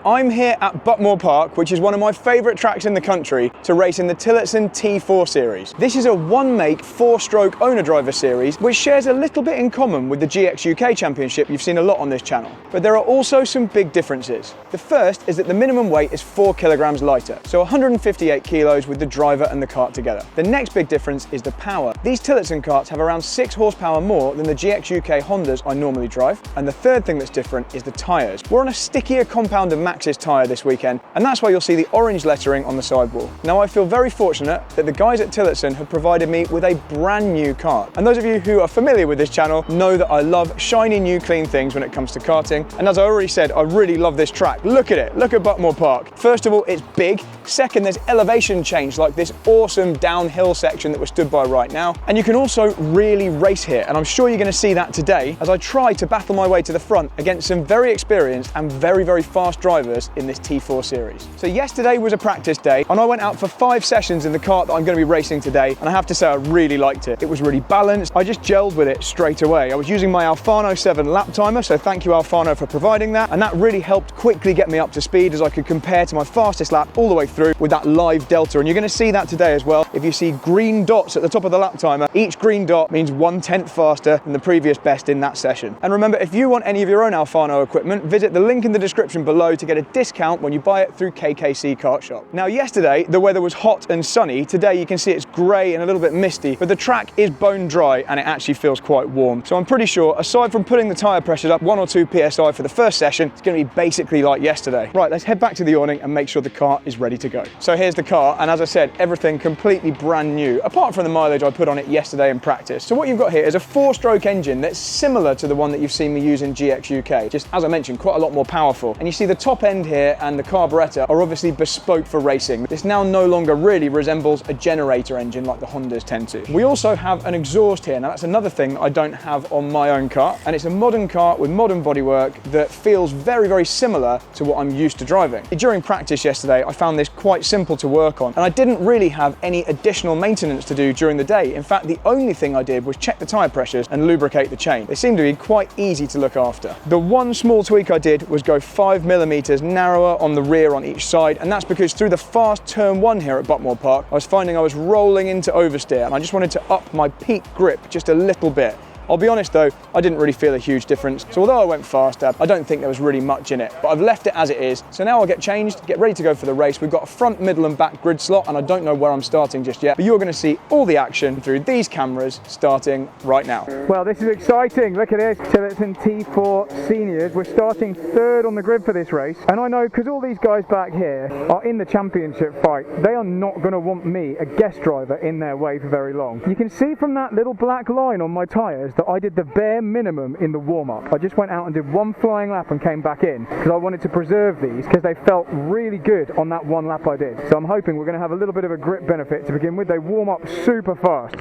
I'm here at Butmore Park, which is one of my favourite tracks in the country, to race in the Tillotson T4 series. This is a one-make, four-stroke owner-driver series, which shares a little bit in common with the GX UK Championship you've seen a lot on this channel. But there are also some big differences. The first is that the minimum weight is 4 kilograms lighter, so 158 kilos with the driver and the kart together. The next big difference is the power. These Tillotson karts have around 6 horsepower more than the GX UK Hondas I normally drive. And the third thing that's different is the tyres. We're on a stickier compound of Maxxis tyre this weekend, and that's why you'll see the orange lettering on the sidewall. Now, I feel very fortunate that the guys at Tillotson have provided me with a brand new kart. And those of you who are familiar with this channel know that I love shiny new clean things when it comes to karting. And as I already said, I really love this track. Look at it, look at Butmore Park. First of all, it's big. Second, there's elevation change, like this awesome downhill section that we're stood by right now. And you can also really race here, and I'm sure you're going to see that today as I try to battle my way to the front against some very experienced and very fast drivers in this T4 series. So yesterday was a practice day, and I went out for 5 sessions in the kart that I'm going to be racing today, and I have to say I really liked it. It was really balanced. I just gelled with it straight away. I was using my Alfano 7 lap timer, so thank you Alfano for providing that, and that really helped quickly get me up to speed as I could compare to my fastest lap all the way through with that live delta. And you're going to see that today as well. If you see green dots at the top of the lap timer, each green dot means 1/10 faster than the previous best in that session. And remember, if you want any of your own Alfano equipment, visit the link in the description below to get a discount when you buy it through KKC Kart Shop. Now, yesterday the weather was hot and sunny. Today you can see it's grey and a little bit misty, but the track is bone dry and it actually feels quite warm. So I'm pretty sure, aside from putting the tyre pressures up 1 or 2 psi for the first session, it's going to be basically like yesterday. Right, let's head back to the awning and make sure the kart is ready to go. So here's the car, and as I said, everything completely brand new, apart from the mileage I put on it yesterday in practice. So what you've got here is a 4-stroke engine that's similar to the one that you've seen me use in GX UK, just as I mentioned, quite a lot more powerful. And you see the top end here and the carburettor are obviously bespoke for racing. This now no longer really resembles a generator engine like the Hondas tend to. We also have an exhaust here. Now that's another thing that I don't have on my own kart, and it's a modern kart with modern bodywork that feels very similar to what I'm used to driving. During practice yesterday, I found this quite simple to work on, and I didn't really have any additional maintenance to do during the day. In fact, the only thing I did was check the tyre pressures and lubricate the chain. They seem to be quite easy to look after. The one small tweak I did was go 5mm narrower on the rear on each side, and that's because through the fast turn 1 here at Butmore Park, I was finding I was rolling into oversteer, and I just wanted to up my peak grip just a little bit. I'll be honest though, I didn't really feel a huge difference. So although I went faster, I don't think there was really much in it, but I've left it as it is. So now I'll get changed, get ready to go for the race. We've got a front, middle and back grid slot, and I don't know where I'm starting just yet, but you're going to see all the action through these cameras starting right now. Well, this is exciting. Look at this, Tillotson T4 Seniors. We're starting 3rd on the grid for this race. And I know because all these guys back here are in the championship fight, they are not going to want me, a guest driver, in their way for very long. You can see from that little black line on my tyres that I did the bare minimum in the warm-up. I just went out and did 1 flying lap and came back in because I wanted to preserve these because they felt really good on that 1 lap I did. So I'm hoping we're going to have a little bit of a grip benefit to begin with. They warm up super fast.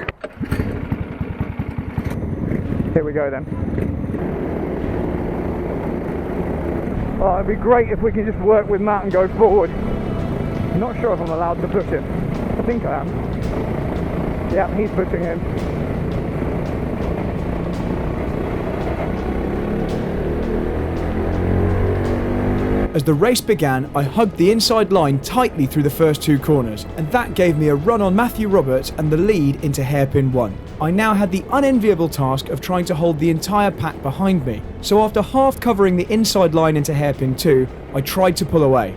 Here we go then. Oh, it'd be great if we can just work with Matt and go forward. I'm not sure if I'm allowed to push him. I think I am. Yeah, he's pushing him. As the race began, I hugged the inside line tightly through the first 2 corners, and that gave me a run on Matthew Roberts and the lead into hairpin 1. I now had the unenviable task of trying to hold the entire pack behind me, so after half covering the inside line into hairpin 2, I tried to pull away.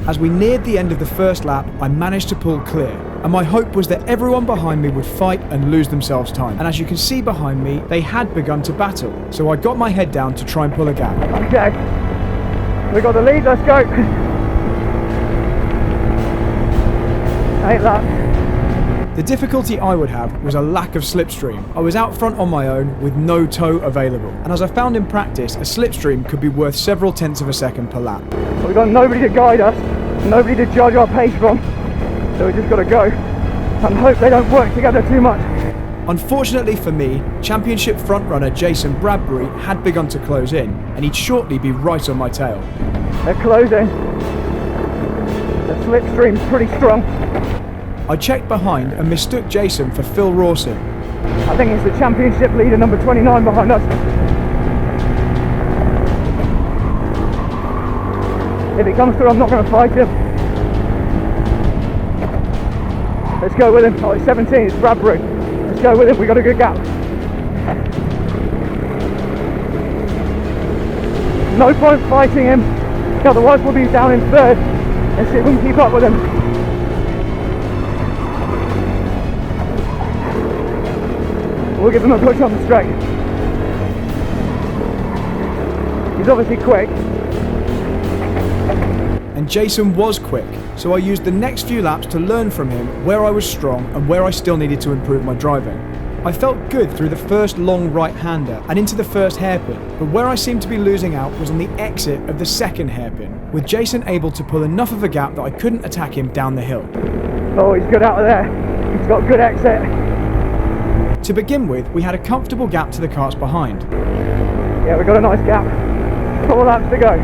As we neared the end of the first lap, I managed to pull clear, and my hope was that everyone behind me would fight and lose themselves time. And as you can see behind me, they had begun to battle, so I got my head down to try and pull a gap. Okay, we got the lead, let's go. 8 laps. The difficulty I would have was a lack of slipstream. I was out front on my own with no tow available, and as I found in practice, a slipstream could be worth several tenths of a second per lap. We've got nobody to guide us, nobody to judge our pace from, so we just got to go and hope they don't work together too much. Unfortunately for me, championship frontrunner Jason Bradbury had begun to close in, and he'd shortly be right on my tail. They're closing. The slipstream's pretty strong. I checked behind and mistook Jason for Phil Rawson. I think it's the championship leader, number 29 behind us. If he comes through, I'm not going to fight him. Let's go with him. Oh, it's 17, it's Bradbury. Let's go with him, we got a good gap. No point fighting him, otherwise we'll be down in third. Let's see if we can keep up with him. We'll give him a push on the straight. He's obviously quick. And Jason was quick, so I used the next few laps to learn from him where I was strong and where I still needed to improve my driving. I felt good through the first long right-hander and into the first hairpin, but where I seemed to be losing out was on the exit of the second hairpin, with Jason able to pull enough of a gap that I couldn't attack him down the hill. Oh, he's good out of there. He's got good exit. To begin with, we had a comfortable gap to the karts behind. Yeah, we've got a nice gap. 4 laps to go.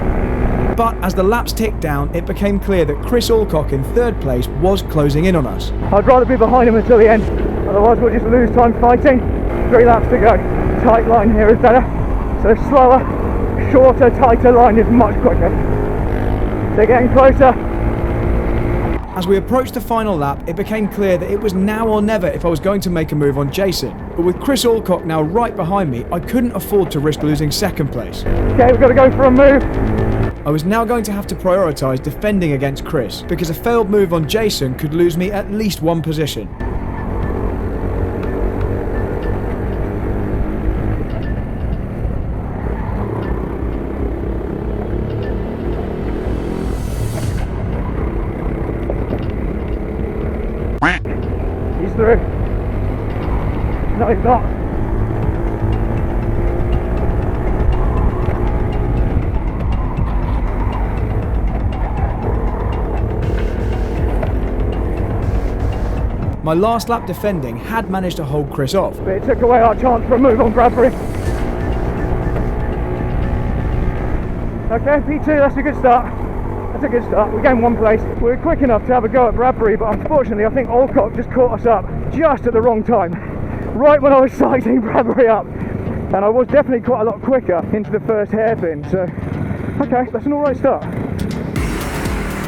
But as the laps ticked down, it became clear that Chris Alcock in third place was closing in on us. I'd rather be behind him until the end, otherwise we'll just lose time fighting. 3 laps to go. Tight line here is better. So slower, shorter, tighter line is much quicker. They're getting closer. As we approached the final lap, it became clear that it was now or never if I was going to make a move on Jason. But with Chris Alcock now right behind me, I couldn't afford to risk losing second place. Okay, we've got to go for a move. I was now going to have to prioritise defending against Chris, because a failed move on Jason could lose me at least 1 position. He's through. No, he's not. My last lap defending had managed to hold Chris off. But it took away our chance for a move on Bradbury. Okay, P2, that's a good start. That's a good start. We gained 1 place. We were quick enough to have a go at Bradbury, but unfortunately I think Alcock just caught us up just at the wrong time. Right when I was sizing Bradbury up. And I was definitely quite a lot quicker into the first hairpin, so okay, that's an alright start.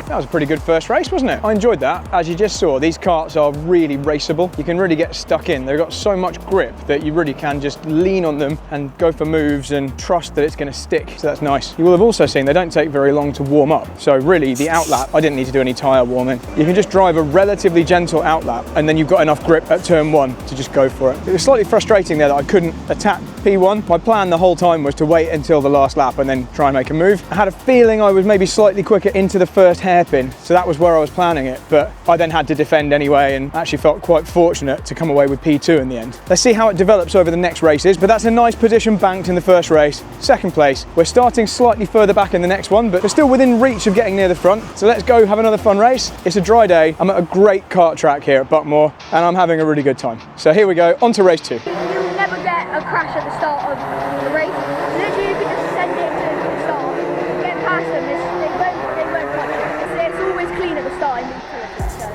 That was a pretty good first race, wasn't it? I enjoyed that. As you just saw, these karts are really raceable. You can really get stuck in. They've got so much grip that you really can just lean on them and go for moves and trust that it's going to stick. So that's nice. You will have also seen they don't take very long to warm up. So really, the outlap, I didn't need to do any tyre warming. You can just drive a relatively gentle outlap and then you've got enough grip at turn 1 to just go for it. It was slightly frustrating there that I couldn't attack P1. My plan the whole time was to wait until the last lap and then try and make a move. I had a feeling I was maybe slightly quicker into the first hairpin, so that was where I was planning it, but I then had to defend anyway and actually felt quite fortunate to come away with P2 in the end. Let's see how it develops over the next races, but that's a nice position banked in the first race. Second place. We're starting slightly further back in the next one, but we're still within reach of getting near the front, so let's go have another fun race. It's a dry day. I'm at a great kart track here at Buckmore and I'm having a really good time. So here we go, on to race 2. You'll never get a crash at the start of the race. Literally, you can just send it to the start, get past them, they won't touch it. It's always clean at the start.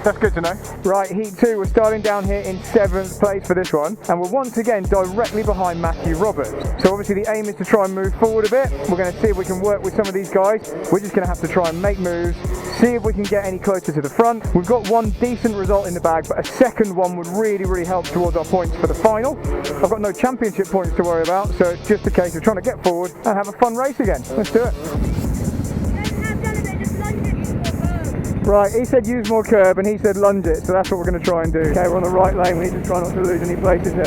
That's good to know. Right, heat 2, we're starting down here in 7th place for this one, and we're once again directly behind Matthew Roberts. So obviously the aim is to try and move forward a bit. We're going to see if we can work with some of these guys. We're just going to have to try and make moves, see if we can get any closer to the front. We've got 1 decent result in the bag, but a second one would really help towards our points for the final. I've got no championship points to worry about, so it's just a case of trying to get forward and have a fun race again. Let's do it. Right, he said use more curb and he said lunge it, so that's what we're going to try and do. Okay, we're on the right lane, we need to try not to lose any places here.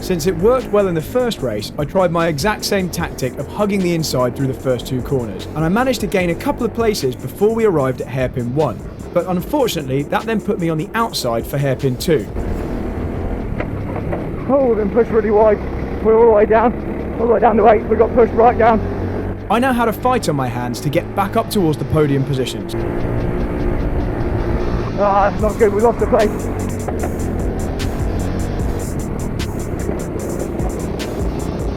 Since it worked well in the first race, I tried my exact same tactic of hugging the inside through the first 2 corners, and I managed to gain a couple of places before we arrived at hairpin 1. But unfortunately, that then put me on the outside for hairpin 2. Oh, we've been pushed really wide. We're all the way down to 8. We got pushed right down. I now had a fight on my hands to get back up towards the podium positions. Ah, that's not good, we lost the place.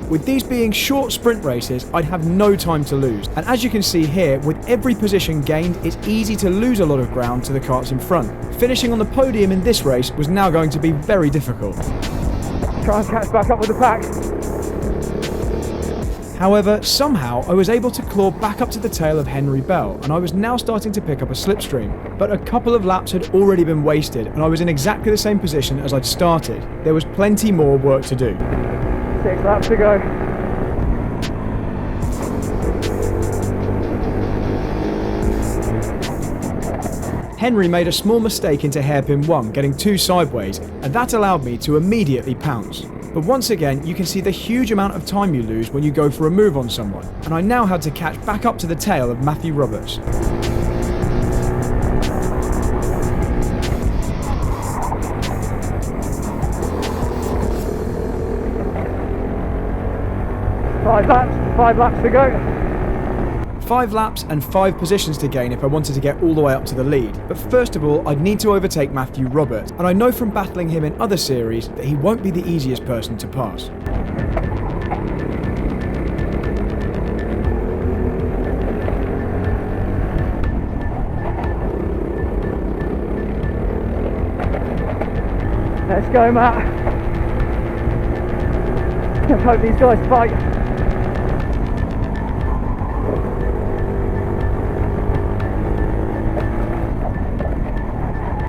With these being short sprint races, I'd have no time to lose. And as you can see here, with every position gained, it's easy to lose a lot of ground to the karts in front. Finishing on the podium in this race was now going to be very difficult. Try and catch back up with the pack. However, somehow I was able to claw back up to the tail of Henry Bell, and I was now starting to pick up a slipstream. But a couple of laps had already been wasted, and I was in exactly the same position as I'd started. There was plenty more work to do. 6 laps to go. Henry made a small mistake into hairpin 1, getting 2 sideways, and that allowed me to immediately pounce. But once again, you can see the huge amount of time you lose when you go for a move on someone, and I now had to catch back up to the tail of Matthew Roberts. Five laps to go. 5 laps and 5 positions to gain if I wanted to get all the way up to the lead. But first of all, I'd need to overtake Matthew Roberts, and I know from battling him in other series that he won't be the easiest person to pass. Let's go, Matt. I hope these guys fight.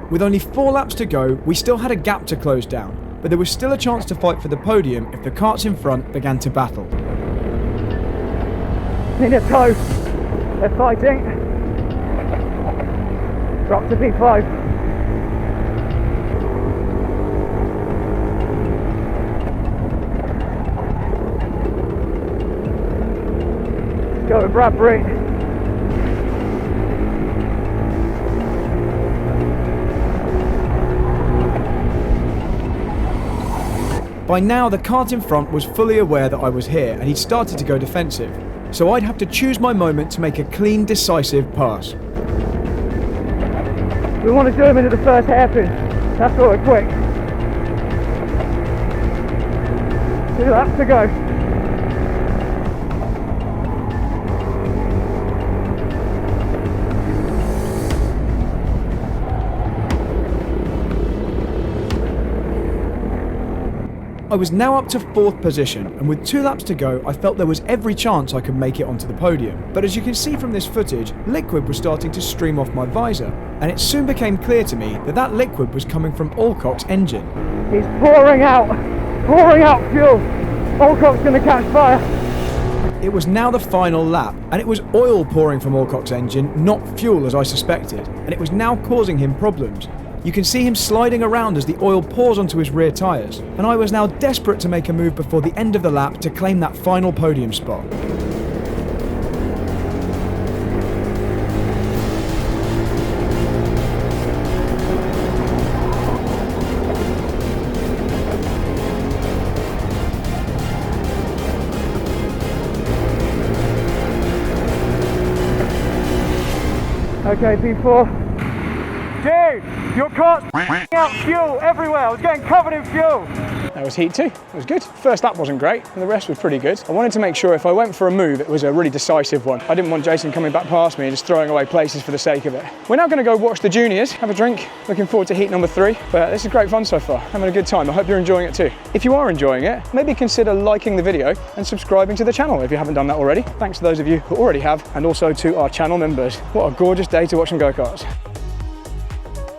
With only 4 laps to go, we still had a gap to close down, but there was still a chance to fight for the podium if the karts in front began to battle. Need a tow. They're fighting. Drop to P5. Let's go with Bradbury. By now, the kart in front was fully aware that I was here, and he'd started to go defensive, so I'd have to choose my moment to make a clean, decisive pass. We want to do him into the first hairpin. That's sort of quick. 2 laps to go. I was now up to 4th position, and with 2 laps to go, I felt there was every chance I could make it onto the podium. But as you can see from this footage, liquid was starting to stream off my visor, and it soon became clear to me that that liquid was coming from Alcock's engine. He's pouring out fuel. Alcock's going to catch fire. It was now the final lap, and it was oil pouring from Alcock's engine, not fuel as I suspected, and it was now causing him problems. You can see him sliding around as the oil pours onto his rear tyres, and I was now desperate to make a move before the end of the lap to claim that final podium spot. Okay, P4. Dude, your cart's out fuel everywhere. I was getting covered in fuel. That was heat 2. It was good. First lap wasn't great, and the rest was pretty good. I wanted to make sure if I went for a move, it was a really decisive one. I didn't want Jason coming back past me and just throwing away places for the sake of it. We're now going to go watch the juniors, have a drink. Looking forward to heat number 3. But this is great fun so far. Having a good time. I hope you're enjoying it too. If you are enjoying it, maybe consider liking the video and subscribing to the channel if you haven't done that already. Thanks to those of you who already have, and also to our channel members. What a gorgeous day to watch them go-karts.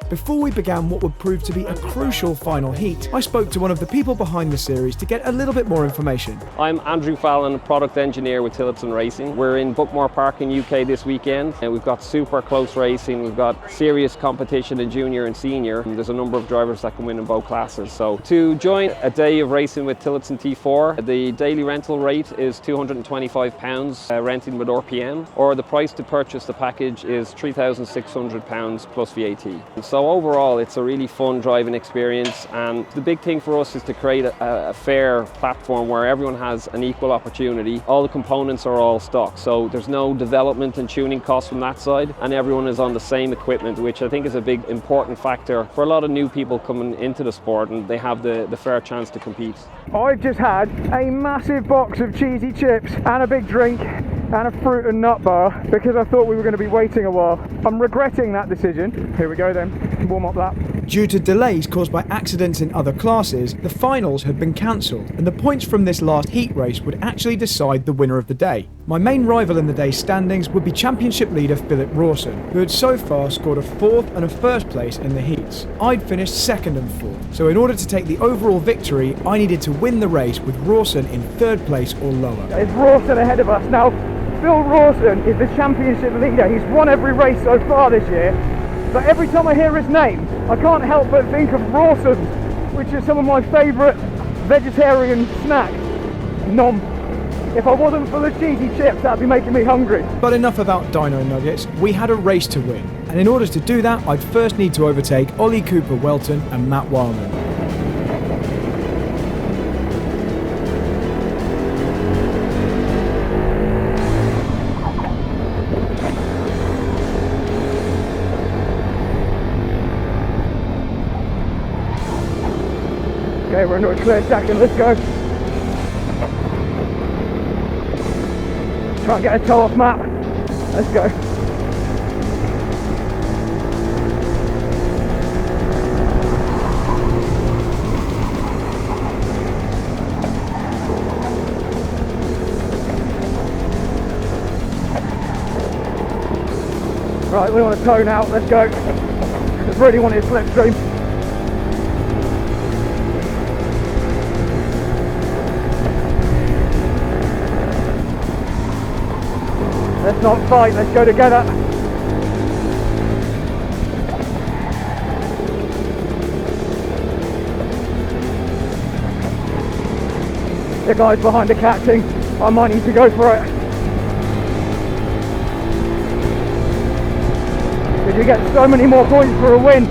Before we began what would prove to be a crucial final heat, I spoke to one of the people behind the series to get a little bit more information. I'm Andrew Fallon, product engineer with Tillotson Racing. We're in Bookmore Park in UK this weekend, and we've got super close racing. We've got serious competition in junior and senior, and there's a number of drivers that can win in both classes. So to join a day of racing with Tillotson T4, the daily rental rate is £225 renting with RPM, or the price to purchase the package is £3,600 plus VAT. And so So overall, it's a really fun driving experience, and the big thing for us is to create a fair platform where everyone has an equal opportunity. All the components are all stock, so there's no development and tuning costs from that side, and everyone is on the same equipment, which I think is a big important factor for a lot of new people coming into the sport, and they have the fair chance to compete. I've just had a massive box of cheesy chips and a big drink and a fruit and nut bar because I thought we were going to be waiting a while. I'm regretting that decision. Here we go then, warm up lap. Due to delays caused by accidents in other classes, the finals had been cancelled, and the points from this last heat race would actually decide the winner of the day. My main rival in the day's standings would be championship leader Philip Rawson, who had so far scored a 4th and a 1st place in the heats. I'd finished 2nd and 4th, so in order to take the overall victory, I needed to win the race with Rawson in 3rd place or lower. It's Rawson ahead of us now. Phil Rawson is the championship leader. He's won every race so far this year. But every time I hear his name, I can't help but think of Rawsons, which is some of my favourite vegetarian snacks. Nom. If I wasn't for the cheesy chips, that'd be making me hungry. But enough about Dino Nuggets, we had a race to win. And in order to do that, I'd first need to overtake Ollie Cooper Welton and Matt Wildman. Okay, we're into a clear second, let's go. Try and get a toe off Matt. Let's go. Right, we want a toe now, let's go. Just really want it slipstream. Let's not fight, let's go together. The guy's behind the Karting, I might need to go for it. Because you get so many more points for a win.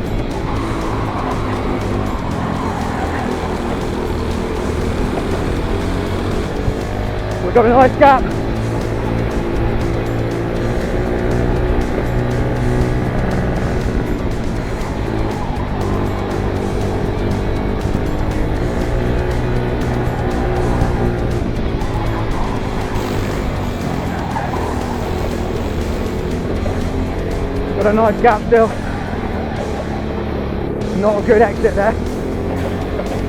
We've got a nice gap. Got a nice gap still. Not a good exit there.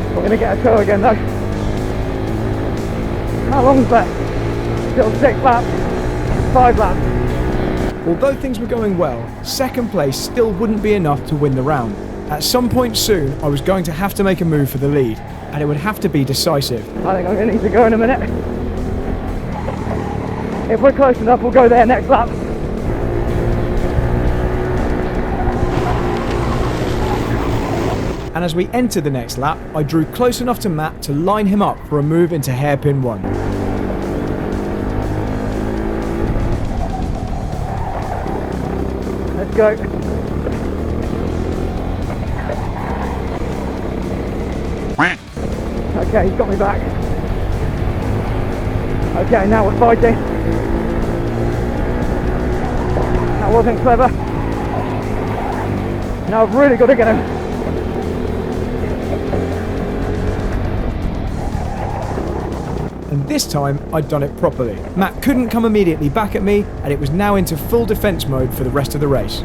We're going to get a toe again though. How long's left? Still 6 laps, 5 laps. Although things were going well, 2nd place still wouldn't be enough to win the round. At some point soon, I was going to have to make a move for the lead, and it would have to be decisive. I think I'm going to need to go in a minute. If we're close enough, we'll go there next lap. And as we entered the next lap, I drew close enough to Matt to line him up for a move into hairpin 1. Let's go. Okay, he's got me back. Okay, now we're fighting. That wasn't clever. Now I've really got to get him. And this time, I'd done it properly. Matt couldn't come immediately back at me, and it was now into full defence mode for the rest of the race.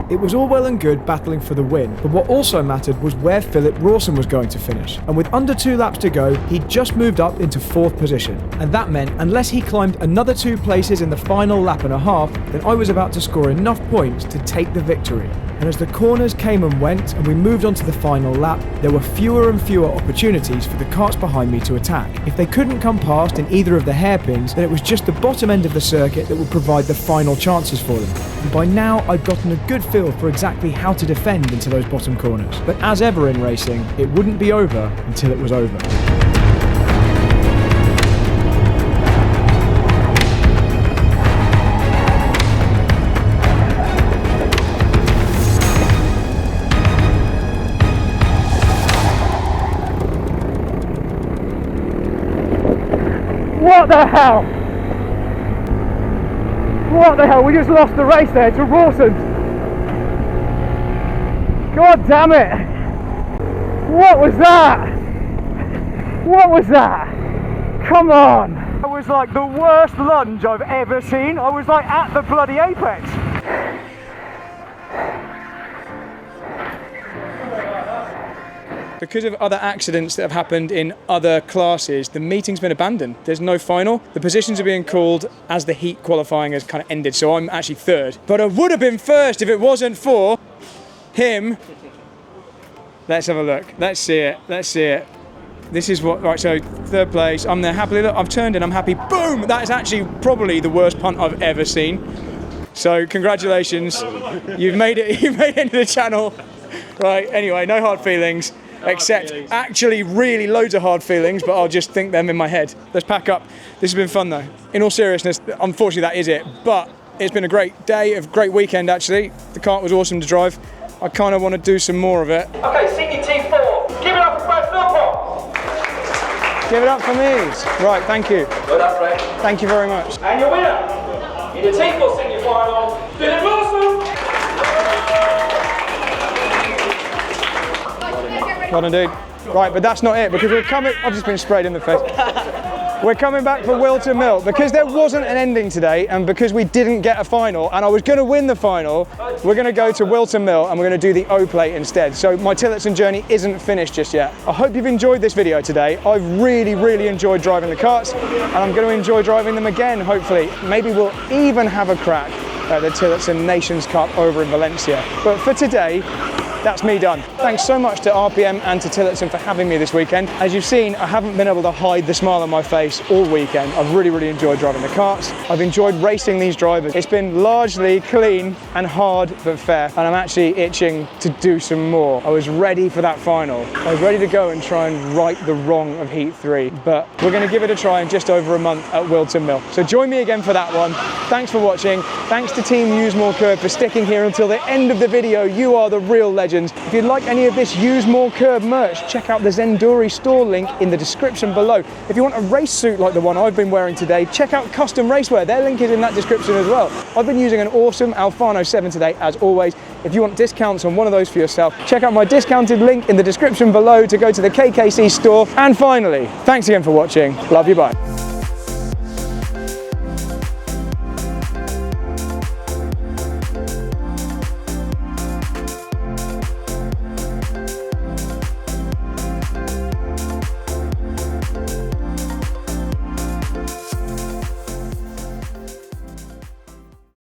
It was all well and good battling for the win, but what also mattered was where Philip Rawson was going to finish. And with under 2 laps to go, he just moved up into 4th position. And that meant unless he climbed another 2 places in the final lap and a half, then I was about to score enough points to take the victory. And as the corners came and went and we moved on to the final lap, there were fewer and fewer opportunities for the karts behind me to attack. If they couldn't come past in either of the hairpins, then it was just the bottom end of the circuit that would provide the final chances for them. And by now I'd gotten a good feel for exactly how to defend into those bottom corners. But as ever in racing, it wouldn't be over until it was over. What the hell? What the hell? We just lost the race there to Rawson. God damn it! What was that? What was that? Come on! That was like the worst lunge I've ever seen. I was like at the bloody apex. Because of other accidents that have happened in other classes, the meeting's been abandoned. There's no final. The positions are being called as the heat qualifying has kind of ended, so I'm actually 3rd. But I would have been 1st if it wasn't for him. Let's have a look. Let's see it. Let's see it. This is what, right, so 3rd place. I'm there happily. Look, I've turned in, I'm happy. Boom! That is actually probably the worst punt I've ever seen. So congratulations. You've made it into the channel. Right, anyway, no hard feelings. Except actually really loads of hard feelings, but I'll just think them in my head. Let's pack up. This has been fun though. In all seriousness, unfortunately that is it, but it's been a great day, a great weekend actually. The kart was awesome to drive. I kind of want to do some more of it. Okay, T4, give it up for Philpot. Give it up for me. Right, thank you. Well done, Fred. Thank you very much. And your winner in the T4 senior final, Philip Rawson. Well done, dude. Right, but that's not it, because we're coming... I've just been sprayed in the face. We're coming back for Wilton Mill. Because there wasn't an ending today, and because we didn't get a final, and I was going to win the final, we're going to go to Wilton Mill, and we're going to do the O-plate instead. So my Tillotson journey isn't finished just yet. I hope you've enjoyed this video today. I've really enjoyed driving the karts, and I'm going to enjoy driving them again, hopefully. Maybe we'll even have a crack at the Tillotson Nations Cup over in Valencia. But for today, that's me done. Thanks so much to RPM and to Tillotson for having me this weekend. As you've seen, I haven't been able to hide the smile on my face all weekend. I've really enjoyed driving the karts. I've enjoyed racing these drivers. It's been largely clean and hard but fair, and I'm actually itching to do some more. I was ready for that final. I was ready to go and try and right the wrong of Heat 3, but we're going to give it a try in just over a month at Wilton Mill. So join me again for that one. Thanks for watching. Thanks to Team Use More KERB for sticking here until the end of the video. You are the real legends. If you'd like any of this Use More KERB merch, check out the Zenduri store link in the description below. If you want a race suit like the one I've been wearing today, check out Custom Racewear. Their link is in that description as well. I've been using an awesome Alfano 7 today, as always. If you want discounts on one of those for yourself, check out my discounted link in the description below to go to the KKC store. And finally, thanks again for watching. Love you, bye.